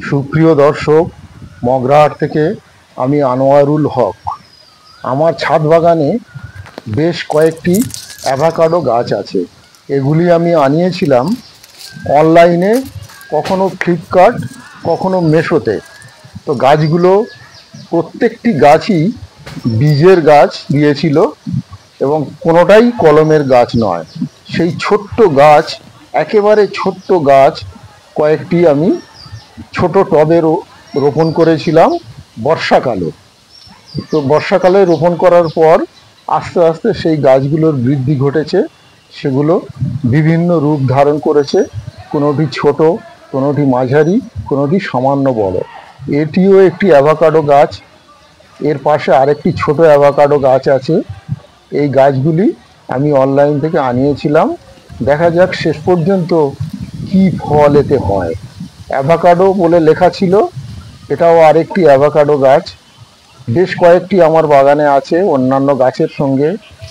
সুপ্রিয় দর্শক, মগরাহাট থেকে আমি আনোয়ারুল হক। আমার ছাদ বাগানে বেশ কয়েকটি অ্যাভোকাডো গাছ আছে। এগুলি আমি আনিয়েছিলাম অনলাইনে, কখনো ফ্লিপকার্ট, কখনো মেশোতে। তো গাছগুলো প্রত্যেকটি গাছই বীজের গাছ দিয়েছিল এবং কোনোটাই কলমের গাছ নয়। সেই ছোট্ট গাছ, একেবারে ছোট্ট গাছ কয়েকটি আমি ছোট টবে রোপণ করেছিলাম বর্ষাকালে। তো বর্ষাকালে রোপণ করার পর আস্তে আস্তে সেই গাছগুলোর বৃদ্ধি ঘটেছে। সেগুলো বিভিন্ন রূপ ধারণ করেছে, কোনোটি ছোট, কোনোটি মাঝারি, কোনোটি সামান্য বড়। এটিও একটি অ্যাভোকাডো গাছ। এর পাশে আরেকটি ছোট অ্যাভোকাডো গাছ আছে। এই গাছগুলি আমি অনলাইন থেকে আনিয়েছিলাম। দেখা যাক শেষ পর্যন্ত কি ফল এতে হয়। অ্যাভোকাডো বলে লেখা ছিল। এটাও আরেকটি অ্যাভোকাডো গাছ। বেশ কয়েকটি আমার বাগানে আছে। অন্যান্য গাছের সঙ্গে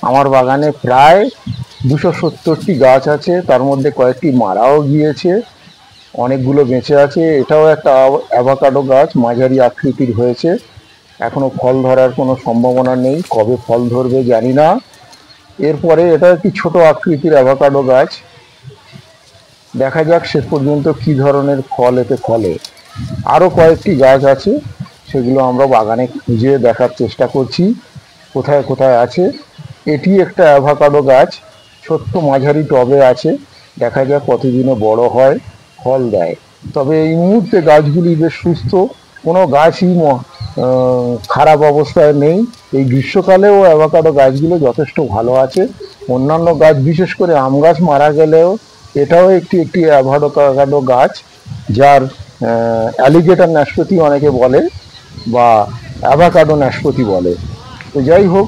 আমার বাগানে প্রায় 270টি গাছ আছে। তার মধ্যে কয়েকটি মারাও গিয়েছে, অনেকগুলো বেঁচে আছে। এটাও একটা অ্যাভোকাডো গাছ, মাঝারি আকৃতির হয়েছে। এখনো ফল ধরার কোনো সম্ভাবনা নেই, কবে ফল ধরবে জানি না। এরপরে এটা একটি ছোট আকৃতির অ্যাভোকাডো গাছ। দেখা যাক শেষ পর্যন্ত কি ধরনের ফল এতে ফলে। আরও কয়েকটি গাছ আছে, সেগুলো আমরা বাগানে খুঁজে দেখার চেষ্টা করছি কোথায় কোথায় আছে। এটি একটা অ্যাভোকাডো গাছ, ছোট্ট মাঝারি টবে আছে। দেখা যাক কতদিনে বড় হয়, ফল দেয়। তবে এই মুহূর্তে গাছগুলি বেশ সুস্থ, কোনো গাছই খারাপ অবস্থায় নেই। এই গ্রীষ্মকালেও অ্যাভোকাডো গাছগুলো যথেষ্ট ভালো আছে। অন্যান্য গাছ, বিশেষ করে আম গাছ মারা গেলেও এটাও একটি একটি অ্যাভোকাডো গাছ, যার অ্যালিগেটর নাশপাতি অনেকে বলে বা অ্যাভোকাডো নাশপাতি বলে। তো যাই হোক,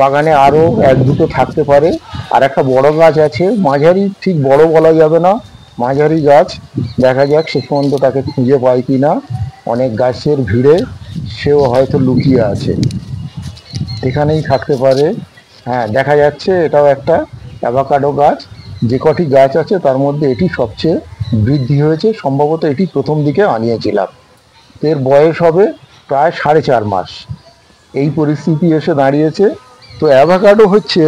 বাগানে আরও এক দুটো থাকতে পারে। আর একটা বড় গাছ আছে, মাঝারি, ঠিক বড় বলা যাবে না, মাঝারি গাছ। দেখা যাক শেষ পর্যন্ত তাকে খুঁজে পাই কি না। অনেক গাছের ভিড়ে সেও হয়তো লুকিয়ে আছে, এখানেই থাকতে পারে। হ্যাঁ, দেখা যাচ্ছে এটাও একটা অ্যাভোকাডো গাছ। যে কটি গাছ আছে তার মধ্যে এটি সবচেয়ে বৃদ্ধি হয়েছে। সম্ভবত এটি প্রথম দিকে আনিয়েছিলাম। এর বয়স হবে প্রায় 4.5 মাস। এই পরিস্থিতি এসে দাঁড়িয়েছে। তো অ্যাভোকাডো হচ্ছে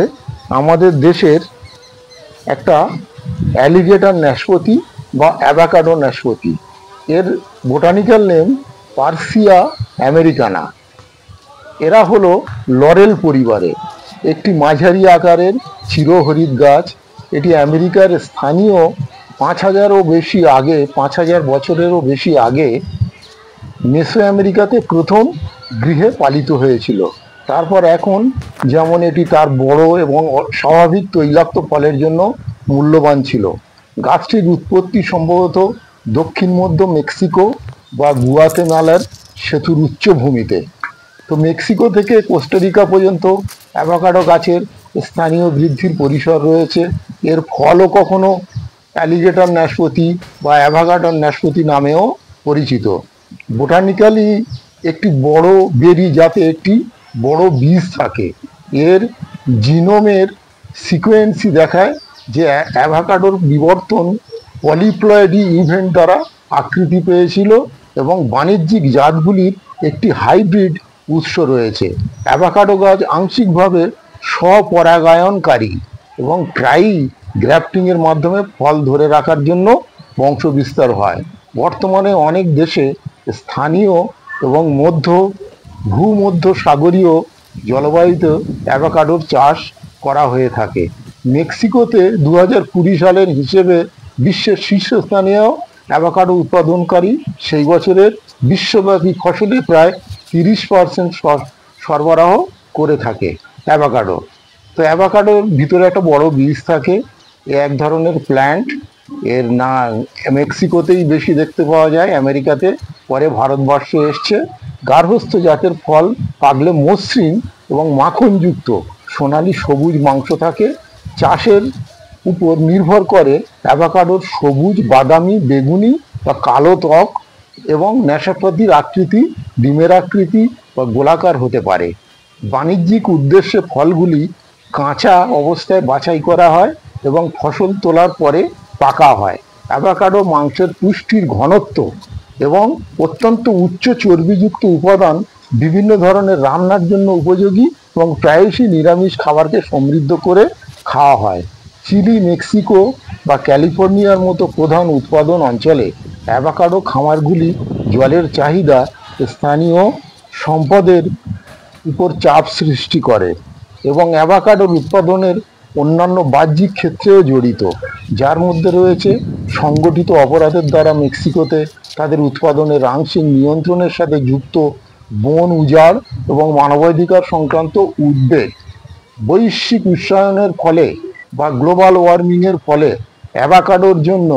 আমাদের দেশের একটা অ্যালিগেটর নাশপাতি বা অ্যাভোকাডো নাশপাতি। এর বোটানিক্যাল নেম পার্সিয়া আমেরিকানা। এরা হলো লরেল পরিবারে একটি মাঝারি আকারের চিরহরিৎ গাছ। এটি আমেরিকার স্থানীয় 5,000 বছরেরও বেশি আগে মেসো আমেরিকাতে প্রথম গৃহে পালিত হয়েছিল। তারপর এখন যেমন এটি তার বড় এবং স্বাভাবিক তৈলাক্ত ফলের জন্য মূল্যবান ছিল। গাছটির উৎপত্তি সম্ভবত দক্ষিণ মধ্য মেক্সিকো বা গুয়াতেমালার সেতুর উচ্চভূমিতে। তো মেক্সিকো থেকে কোস্টারিকা পর্যন্ত অ্যাভোকাডো গাছের স্থানীয় বৃদ্ধির পরিসর রয়েছে। এর ফলও কখনো অ্যালিগেটর নাশপাতি বা অ্যাভোকাডো নাশপাতি নামেও পরিচিত। বোটানিক্যালি একটি বড় বেরি, যাতে একটি বড় বীজ থাকে। এর জিনোমের সিকোয়েন্সই দেখায় যে অ্যাভোকাডোর বিবর্তন পলিপ্লয়েডি ইভেন্ট দ্বারা আকৃতি পেয়েছিল এবং বাণিজ্যিক জাতগুলির একটি হাইব্রিড উৎস রয়েছে। অ্যাভোকাডো গাছ আংশিকভাবে স্বপরাগায়নকারী এবং প্রায়ই গ্রাফটিংয়ের মাধ্যমে ফল ধরে রাখার জন্য বংশ বিস্তার হয়। বর্তমানে অনেক দেশে স্থানীয় এবং ভূমধ্য সাগরীয় জলবায়ুতে অ্যাভোকাডোর চাষ করা হয়ে থাকে। মেক্সিকোতে 2020 সালের হিসেবে বিশ্বের শীর্ষস্থানীয় অ্যাভোকাডো উৎপাদনকারী। সেই বছরের বিশ্বব্যাপী ফসলে প্রায় 30% সরবরাহ করে থাকে অ্যাভোকাডো। তো অ্যাভোকাডোর ভিতরে একটা বড় বীজ থাকে। এ এক ধরনের প্ল্যান্ট। এর না মেক্সিকোতেই বেশি দেখতে পাওয়া যায়, আমেরিকাতে পরে ভারতবর্ষে এসছে। গার্হস্থ্য জাতের ফল, পাকলে মসৃণ এবং মাখনযুক্ত সোনালি সবুজ মাংস থাকে। চাষের উপর নির্ভর করে অ্যাভোকাডোর সবুজ, বাদামি, বেগুনি বা কালো ত্বক এবং নাশপাতির আকৃতি ডিমের আকৃতি বা গোলাকার হতে পারে। বাণিজ্যিক উদ্দেশ্যে ফলগুলি কাঁচা অবস্থায় বাছাই করা হয় এবং ফসল তোলার পরে পাকা হয়। অ্যাভোকাডো মাংসের পুষ্টির ঘনত্ব এবং অত্যন্ত উচ্চ চর্বিযুক্ত উপাদান বিভিন্ন ধরনের রান্নার জন্য উপযোগী এবং প্রায়শই নিরামিষ খাবারকে সমৃদ্ধ করে খাওয়া হয়। চিলি, মেক্সিকো বা ক্যালিফোর্নিয়ার মতো প্রধান উৎপাদন অঞ্চলে অ্যাভোকাডো খামারগুলি জলের চাহিদা স্থানীয় সম্পদের উপর চাপ সৃষ্টি করে এবং অ্যাভোকাডোর উৎপাদনের অন্যান্য বাহ্যিক ক্ষেত্রেও জড়িত, যার মধ্যে রয়েছে সংগঠিত অপরাধের দ্বারা মেক্সিকোতে তাদের উৎপাদনের আংশিক নিয়ন্ত্রণের সাথে যুক্ত বন উজাড় এবং মানবাধিকার সংক্রান্ত উদ্বেগ। বৈশ্বিক উষ্ণায়নের ফলে বা গ্লোবাল ওয়ার্মিংয়ের ফলে অ্যাভোকাডোর জন্য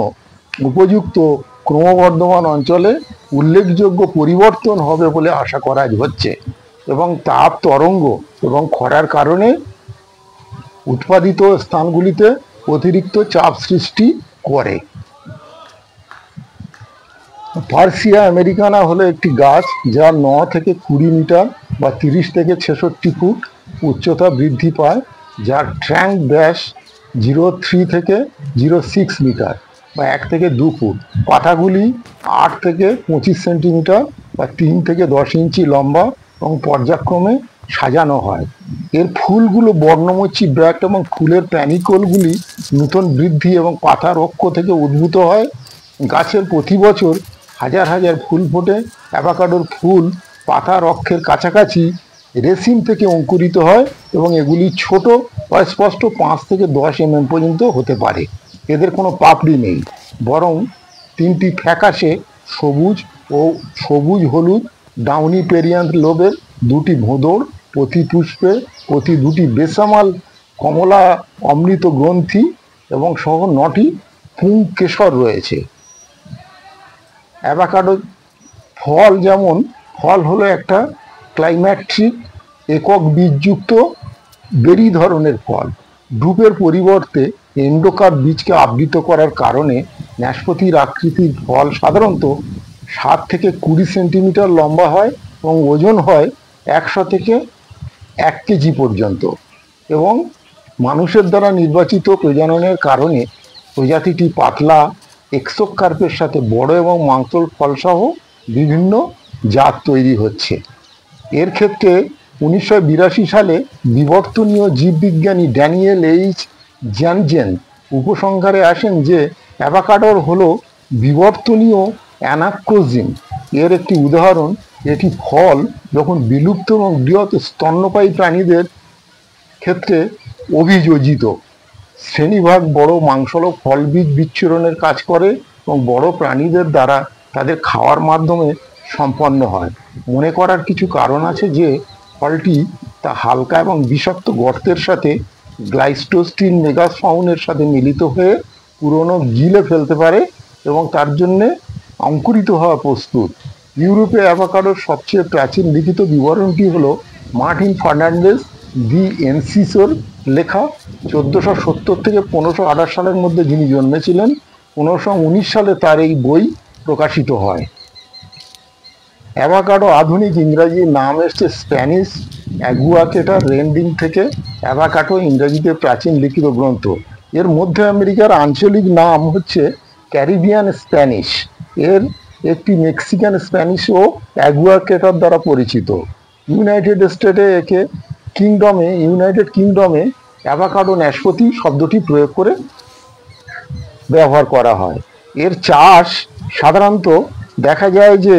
উপযুক্ত ক্রমবর্ধমান অঞ্চলে উল্লেখযোগ্য পরিবর্তন হবে বলে আশা করা হচ্ছে এবং তাপ তরঙ্গ এবং খরার কারণে উৎপাদিত স্থানগুলিতে অতিরিক্ত চাপ সৃষ্টি করে। ফার্সিয়া আমেরিকানা হলো একটি গাছ যা 9 থেকে 20 মিটার বা 30 থেকে 66 ফুট উচ্চতা বৃদ্ধি পায়, যার ট্র্যাঙ্ক ব্যাস 0.3 থেকে 0.6 মিটার বা 1 থেকে 2 ফুট। পাতাগুলি 8 থেকে 25 সেন্টিমিটার বা 3 থেকে 10 ইঞ্চি লম্বা এবং পর্যায়ক্রমে সাজানো হয়। এর ফুলগুলো বর্ণমোচী ব্যাক্ট এবং ফুলের প্যানিকলগুলি নূতন বৃদ্ধি এবং পাতার অক্ষ থেকে উদ্ভূত হয়। গাছের প্রতি বছর হাজার হাজার ফুল ফোটে। অ্যাভোকাডোর ফুল পাতার অক্ষের কাছাকাছি রেসিম থেকে অঙ্কুরিত হয় এবং এগুলি ছোট অস্পষ্ট 5 থেকে 10 mm পর্যন্ত হতে পারে। এদের কোনো পাপড়ি নেই, বরং 3টি ফ্যাকাশে সবুজ ও সবুজ হলুদ ডাউনি পেরিয়ান্ট লোবের 2টি ভোঁদড়, প্রতি পুষ্পে প্রতি 2টি বেসামাল কমলা অমৃত গ্রন্থি এবং সহ 9টি পুংকেশর রয়েছে। অ্যাভোকাডো ফল যেমন ফল হলো একটা ক্লাইম্যাট্রিক একক বীজযুক্ত বেরি ধরনের ফল। ড্রুপের পরিবর্তে এন্ডোকার্প বীজকে আবৃত করার কারণে নাশপাতির আকৃতির ফল সাধারণত 7 থেকে 20 সেন্টিমিটার লম্বা হয় এবং ওজন হয় 100 থেকে 1 কেজি পর্যন্ত এবং মানুষের দ্বারা নির্বাচিত প্রজননের কারণে প্রজাতিটি পাতলা এক্সোকার্পের সাথে বড় এবং মাংসল ফলসহ বিভিন্ন জাত তৈরি হচ্ছে। এর ক্ষেত্রে 1982 সালে বিবর্তনীয় জীববিজ্ঞানী ড্যানিয়েল এইচ জ্যানজেন উপসংহারে আসেন যে অ্যাভোকাডোর হলো বিবর্তনীয় অ্যানাক্রোজিম। এর একটি উদাহরণ, এটি ফল যখন বিলুপ্ত এবং বৃহৎ স্তন্যপায়ী প্রাণীদের ক্ষেত্রে অভিযোজিত। শ্রেণীভাগ বড় মাংসল ফলবীজ বিচ্ছুরণের কাজ করে এবং বড় প্রাণীদের দ্বারা তাদের খাওয়ার মাধ্যমে সম্পন্ন হয়। মনে করার কিছু কারণ আছে যে ফলটি তা হালকা এবং বিষাক্ত গর্তের সাথে গ্লাইস্টোস্টিন মেগাফাউনের সাথে মিলিত হয়ে পুরনো গিলে ফেলতে পারে এবং তার জন্যে অঙ্কুরিত হওয়া প্রস্তুত। ইউরোপে অ্যাভোকাডোর সবচেয়ে প্রাচীন লিখিত বিবরণটি হলো মার্টিন ফার্নান্ডেজ দি এনসিসোর লেখা। 1470 থেকে 1528 সালের মধ্যে যিনি জন্মেছিলেন, 1519 সালে তার এই বই প্রকাশিত হয়। অ্যাভোকাডো আধুনিক ইংরাজি নাম এসছে স্প্যানিশ অ্যাগুয়াকেটা রেন্ডিং থেকে। অ্যাভোকাডো ইংরেজিতে প্রাচীন লিখিত গ্রন্থ। এর মধ্য আমেরিকার আঞ্চলিক নাম হচ্ছে ক্যারিবিয়ান স্প্যানিশ। এর একটি মেক্সিকান স্প্যানিশ ও অ্যাগুয়াকেটার দ্বারা পরিচিত। ইউনাইটেড কিংডমে অ্যাভোকাডো নাশপাতি শব্দটি প্রয়োগ করে ব্যবহার করা হয়। এর চাষ সাধারণত দেখা যায় যে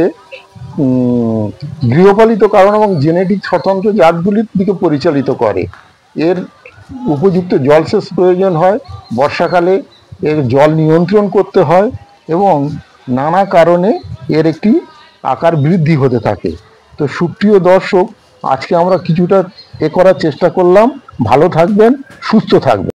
গৃহপালিত কারণ এবং জেনেটিক স্বতন্ত্র জাতগুলির দিকে পরিচালিত করে। এর উপযুক্ত জলসেচ প্রয়োজন হয়, বর্ষাকালে এর জল নিয়ন্ত্রণ করতে হয় এবং নানা কারণে এর একটি আকার বৃদ্ধি হতে থাকে। তো সুপ্রিয় দর্শক, আজকে আমরা কিছুটা করার চেষ্টা করলাম। ভালো থাকবেন, সুস্থ থাকবেন।